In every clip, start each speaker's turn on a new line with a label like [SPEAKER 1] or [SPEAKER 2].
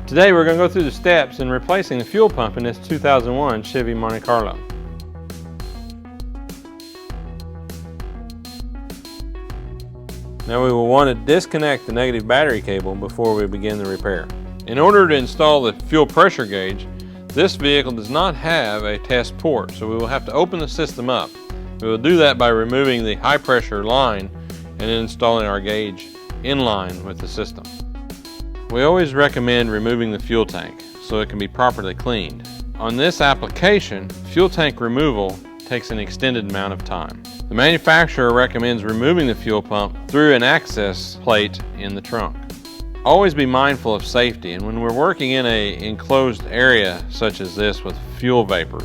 [SPEAKER 1] Today we're going to go through the steps in replacing the fuel pump in this 2001 Chevy Monte Carlo. Now we will want to disconnect the negative battery cable before we begin the repair. In order to install the fuel pressure gauge, this vehicle does not have a test port, so we will have to open the system up. We will do that by removing the high pressure line and installing our gauge in line with the system. We always recommend removing the fuel tank so it can be properly cleaned. On this application, fuel tank removal takes an extended amount of time. The manufacturer recommends removing the fuel pump through an access plate in the trunk. Always be mindful of safety, and when we're working in an enclosed area such as this with fuel vapors,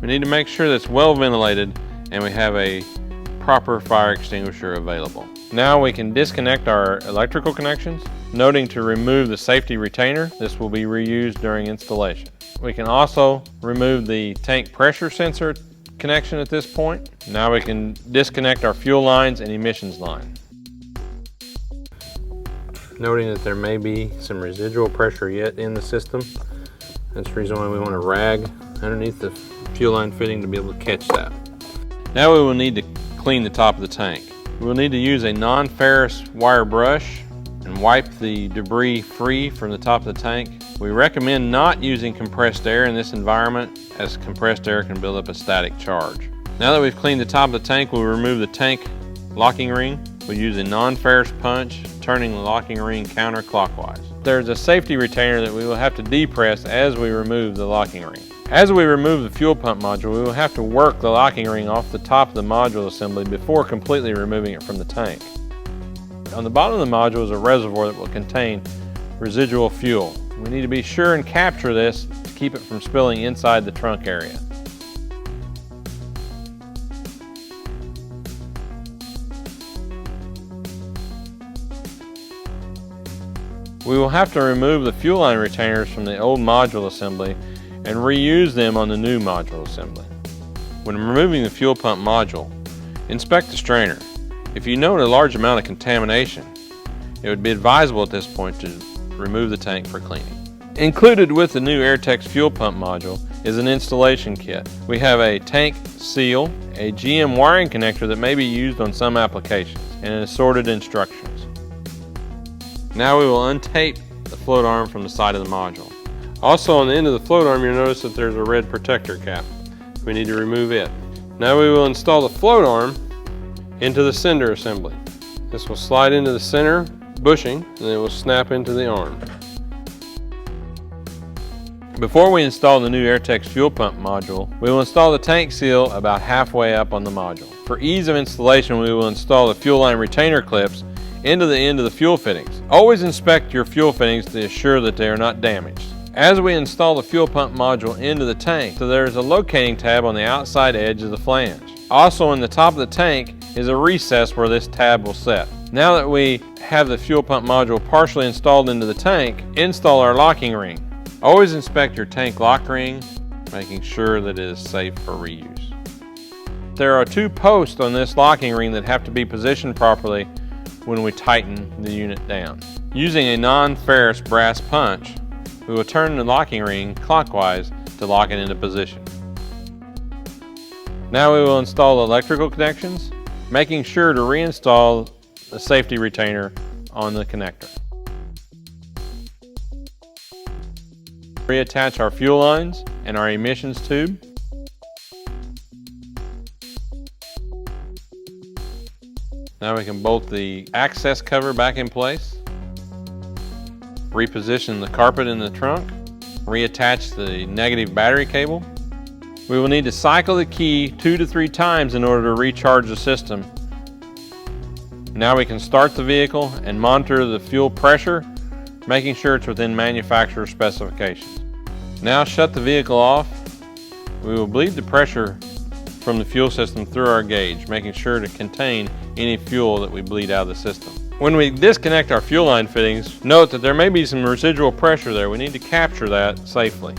[SPEAKER 1] we need to make sure that it's well ventilated and we have a proper fire extinguisher available. Now we can disconnect our electrical connections, noting to remove the safety retainer. This will be reused during installation. We can also remove the tank pressure sensor connection at this point. Now we can disconnect our fuel lines and emissions line. Noting that there may be some residual pressure yet in the system. That's the reason why we want to rag underneath the fuel line fitting to be able to catch that. Now we will need to clean the top of the tank. We will need to use a non-ferrous wire brush and wipe the debris free from the top of the tank. We recommend not using compressed air in this environment, as compressed air can build up a static charge. Now that we've cleaned the top of the tank, we'll remove the tank locking ring. We'll use a non-ferrous punch, turning the locking ring counterclockwise. There's a safety retainer that we will have to depress as we remove the locking ring. As we remove the fuel pump module, we will have to work the locking ring off the top of the module assembly before completely removing it from the tank. On the bottom of the module is a reservoir that will contain residual fuel. We need to be sure and capture this to keep it from spilling inside the trunk area. We will have to remove the fuel line retainers from the old module assembly and reuse them on the new module assembly. When removing the fuel pump module, inspect the strainer. If you note a large amount of contamination, it would be advisable at this point to remove the tank for cleaning. Included with the new Airtex fuel pump module is an installation kit. We have a tank seal, a GM wiring connector that may be used on some applications, and assorted instructions. Now we will untape the float arm from the side of the module. Also on the end of the float arm, you'll notice that there's a red protector cap. We need to remove it. Now we will install the float arm into the sender assembly. This will slide into the center bushing and it will snap into the arm. Before we install the new Airtex fuel pump module, we will install the tank seal about halfway up on the module. For ease of installation, we will install the fuel line retainer clips into the end of the fuel fittings. Always inspect your fuel fittings to ensure that they are not damaged. As we install the fuel pump module into the tank, so there is a locating tab on the outside edge of the flange. Also in the top of the tank is a recess where this tab will set. Now that we have the fuel pump module partially installed into the tank, install our locking ring. Always inspect your tank lock ring, making sure that it is safe for reuse. There are two posts on this locking ring that have to be positioned properly when we tighten the unit down. Using a non-ferrous brass punch, we will turn the locking ring clockwise to lock it into position. Now we will install the electrical connections, making sure to reinstall the safety retainer on the connector. Reattach our fuel lines and our emissions tube. Now we can bolt the access cover back in place. Reposition the carpet in the trunk. Reattach the negative battery cable. We will need to cycle the key 2 to 3 times in order to recharge the system. Now we can start the vehicle and monitor the fuel pressure, making sure it's within manufacturer specifications. Now shut the vehicle off. We will bleed the pressure from the fuel system through our gauge, making sure to contain any fuel that we bleed out of the system. When we disconnect our fuel line fittings, note that there may be some residual pressure there. We need to capture that safely.